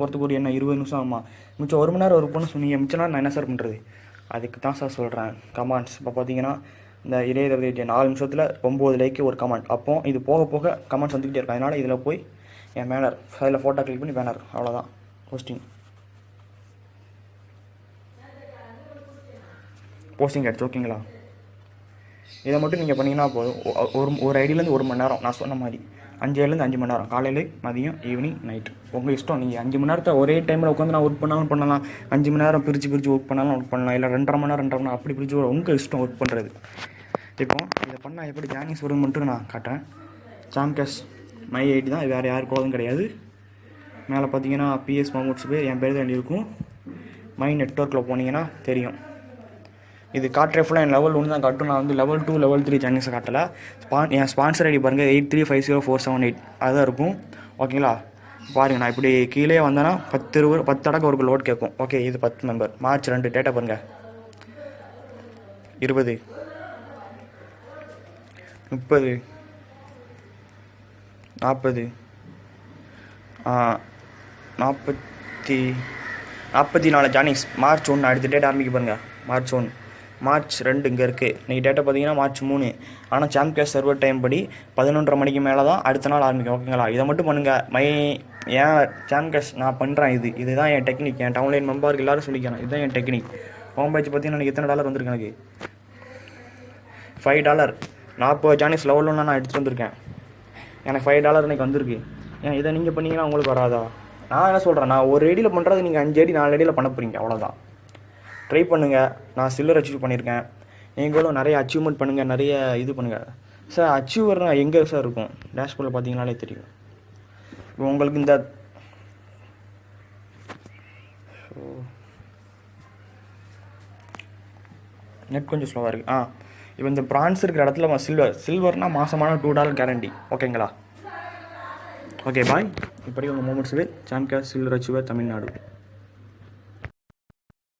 போகிறதுக்கு ஒரு என்ன 20 நிமிஷம் ஆகுமா? மிச்சம் 1 மணி நேரம் ஒர்க் பண்ண சொன்னீங்க, மிச்சம் நேரம் நான் என்ன சார் பண்ணுறது? அதுக்கு தான் சார் சொல்கிறேன் கமெண்ட்ஸ். இப்போ பார்த்தீங்கன்னா இந்த இடையில 4 நிமிஷத்தில் 9 லைக்கு ஒரு கமெண்ட். அப்போ இது போக போக கமெண்ட்ஸ் வந்துக்கிட்டே இருக்கும். அதனால் இதில் போய் என் பேனர் அதில் ஃபோட்டோ கிளிக் பண்ணி பேனர், அவ்வளோதான் போஸ்டிங் ஆகிடுச்சு. ஓகேங்களா? இதை மட்டும் நீங்கள் பண்ணிங்கன்னா போதும். ஒரு ஐடியிலேருந்து 1 மணி நேரம், நான் சொன்ன மாதிரி 5 5 மணி நேரம், காலையில், மதியம், ஈவினிங், நைட்டு, உங்கள் இஷ்டம். நீங்கள் 5 மணி நேரத்தை ஒரே டைமில் உட்காந்து நான் ஒர்க் பண்ணாலும் பண்ணலாம், 5 மணி நேரம் பிரித்து ஒர்க் பண்ணாலும் ஒர்க் பண்ணலாம், இல்லை 2.5 மணி நேரம் அப்படி பிரித்து உங்கள் இஷ்டம் ஒர்க் பண்ணுறது. இப்போ இதை பண்ணால் எப்படி ஜாயினிங்ஸ் வரும்னு மட்டும் நான் காட்டுறேன். சாம்கேஸ் மை ஐடி தான், வேறு யாருக்கும் கிடையாது. மேலே பார்த்தீங்கன்னா பிஎஸ் மமூட்ஸ் பேர் என் பேர் தான் இருக்கும். மை நெட்ஒர்க்கில் போனீங்கன்னா தெரியும். இது காட்டுற ஃபுல்லாக என் லெவல் 1 தான் காட்டும். நான் வந்து லெவல் 2 லெவல் 3 ஜாயினிங்ஸை காட்டலை. என் ஸ்பான்சர் ஐடி பாருங்கள் 83504778 அதுதான் இருக்கும். ஓகேங்களா? பாருங்கள், நான் இப்படி கீழே வந்தேன்னா 10 அடக்க ஒரு லோட் கேட்கும். ஓகே, இது 10 மெம்பர். மார்ச் 2 டேட்டா பாருங்கள், 20 30 40 44 ஜாயினிங்ஸ். மார்ச் 1 அடுத்த டேட் ஆரம்பிக்க பாருங்கள். மார்ச் 1 மார்ச் 2 இங்கே இருக்குது. இன்றைக்கி டேட்டா பார்த்தீங்கன்னா மார்ச் 3. ஆனால் சாம்கேஸ் சர்வர் டைம் படி 11:30 மணிக்கு மேலே தான் அடுத்த நாள் ஆரம்பிக்கும். ஓகேங்களா? இதை மட்டும் பண்ணுங்கள். ஏன் சாம்கேஸ் நான் பண்ணுறேன், இதுதான் என் டெக்னிக். என் டவுன்லைன் மெம்பருக்கு எல்லோரும் சொல்லிக்கிறேன், இதுதான் என் டெக்னிக். ஹோம் பேஜ் பார்த்தீங்கன்னா எனக்கு எத்தனை டாலர் வந்திருக்கு? எனக்கு $5. 40 ஜாயினிங்ஸ் லெவல் 1 நான் எடுத்துகிட்டு வந்திருக்கேன். எனக்கு $5 இன்றைக்கி வந்திருக்கு. ஏன் இதை நீங்கள் பண்ணிங்கன்னா உங்களுக்கு வராதா? நான் என்ன சொல்கிறேன், நான் ஒரு ஐடியில் பண்ணுறது நீங்கள் 5 ஐடி 4 ஐடியில் பண்ண போகிறீங்க, அவ்வளோதான். ட்ரை பண்ணுங்கள். நான் சில்லர் அச்சீவ் பண்ணியிருக்கேன். நீங்களும் நிறைய அச்சீவ்மெண்ட் பண்ணுங்கள், நிறைய இது பண்ணுங்கள். சார் அச்சீவர்னா எங்கே சார் இருக்கும்? டேஷ்போர்டில் பார்த்தீங்கனாலே தெரியும். இப்போ உங்களுக்கு இந்த நெட் கொஞ்சம் ஸ்லோவாக இருக்குது. இப்போ இந்த பிரான்ஸ் இருக்கிற இடத்துல சில்வர்னால் மாதமான $2 கேரண்டி. ஓகேங்களா? Okay bye. இப்படி உங்கள் மொமெண்ட்ஸ் வித் சாம்கேஸ் சில்லர் அச்சீவர் தமிழ்நாடு.